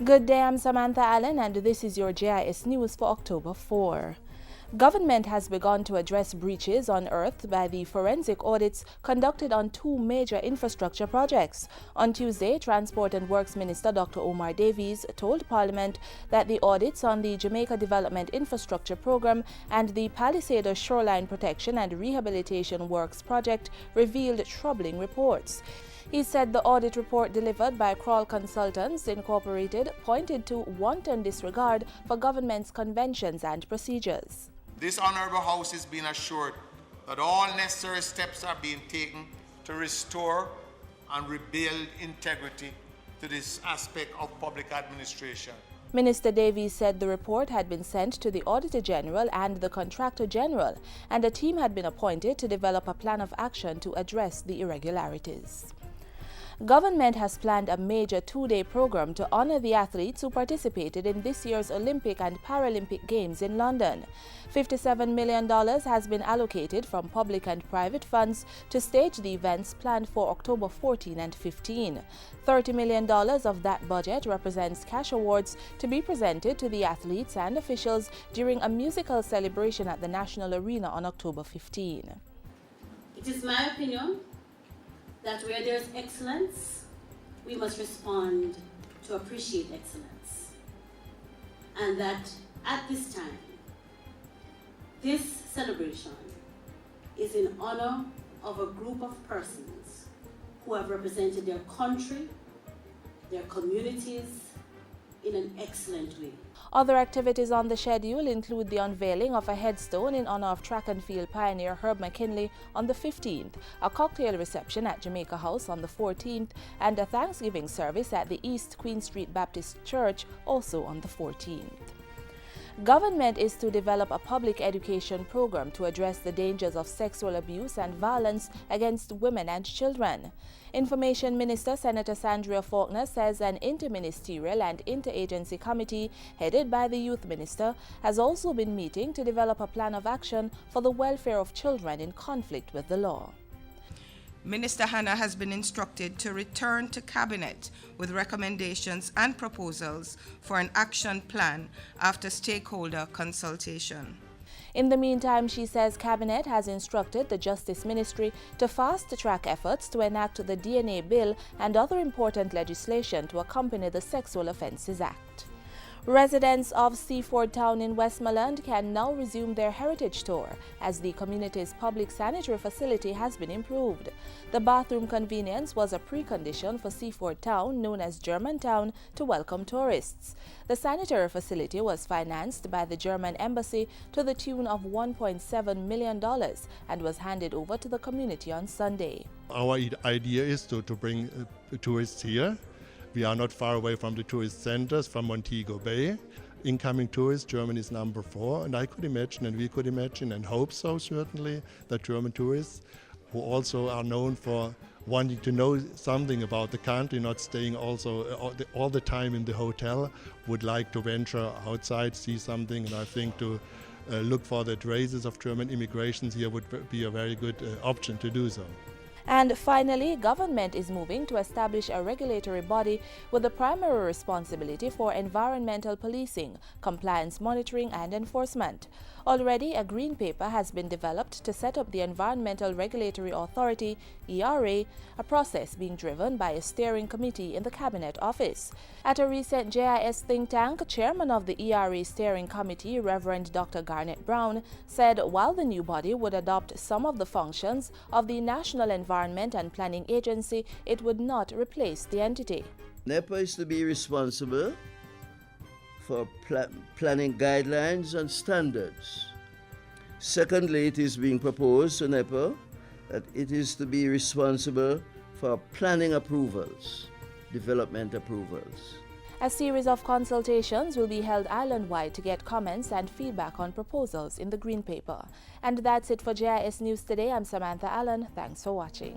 Good day, I'm Samantha Allen and this is your JIS News for October 4. Government has begun to address breaches unearthed by the forensic audits conducted on two major infrastructure projects. On Tuesday, Transport and Works Minister Dr. Omar Davies told Parliament that the audits on the Jamaica Development Infrastructure Program and the Palisades Shoreline Protection and Rehabilitation Works project revealed troubling reports. He said the audit report delivered by Kroll Consultants Incorporated pointed to wanton disregard for government's conventions and procedures. This Honourable House is being assured that all necessary steps are being taken to restore and rebuild integrity to this aspect of public administration. Minister Davies said the report had been sent to the Auditor General and the Contractor General, and a team had been appointed to develop a plan of action to address the irregularities. Government has planned a major two-day program to honor the athletes who participated in this year's Olympic and Paralympic Games in London. $57 million has been allocated from public and private funds to stage the events planned for October 14 and 15. $30 million of that budget represents cash awards to be presented to the athletes and officials during a musical celebration at the National Arena on October 15. It is my opinion that where there's excellence, we must respond to appreciate excellence. And that at this time, this celebration is in honor of a group of persons who have represented their country, their communities, in an excellent way. Other activities on the schedule include the unveiling of a headstone in honor of track and field pioneer Herb McKinley on the 15th, a cocktail reception at Jamaica House on the 14th, and a Thanksgiving service at the East Queen Street Baptist Church also on the 14th. Government is to develop a public education program to address the dangers of sexual abuse and violence against women and children. Information Minister Senator Sandria Faulkner says an interministerial and interagency committee headed by the Youth Minister has also been meeting to develop a plan of action for the welfare of children in conflict with the law. Minister Hannah has been instructed to return to Cabinet with recommendations and proposals for an action plan after stakeholder consultation. In the meantime, she says Cabinet has instructed the Justice Ministry to fast-track efforts to enact the DNA Bill and other important legislation to accompany the Sexual Offences Act. Residents of Seaford Town in Westmoreland can now resume their heritage tour as the community's public sanitary facility has been improved. The bathroom convenience was a precondition for Seaford Town, known as Germantown, to welcome tourists. The sanitary facility was financed by the German embassy to the tune of $1.7 million and was handed over to the community on Sunday. Our idea is to bring tourists here. We are not far away from the tourist centers, from Montego Bay. Incoming tourists, Germany is number 4, and I could imagine, and we could imagine, and hope so certainly, that German tourists, who also are known for wanting to know something about the country, not staying also all the time in the hotel, would like to venture outside, see something, and I think to look for the traces of German immigrations here would be a very good option to do so. And finally, government is moving to establish a regulatory body with the primary responsibility for environmental policing, compliance monitoring and enforcement. Already, a green paper has been developed to set up the Environmental Regulatory Authority, ERA, a process being driven by a steering committee in the Cabinet Office. At a recent JIS think tank, chairman of the ERA steering committee, Reverend Dr. Garnet Brown, said while the new body would adopt some of the functions of the National Environment and Planning Agency, it would not replace the entity. NEPA is to be responsible for planning guidelines and standards. Secondly, it is being proposed to NEPA that it is to be responsible for planning approvals, development approvals. A series of consultations will be held island-wide to get comments and feedback on proposals in the Green Paper. And that's it for JIS News today. I'm Samantha Allen. Thanks for watching.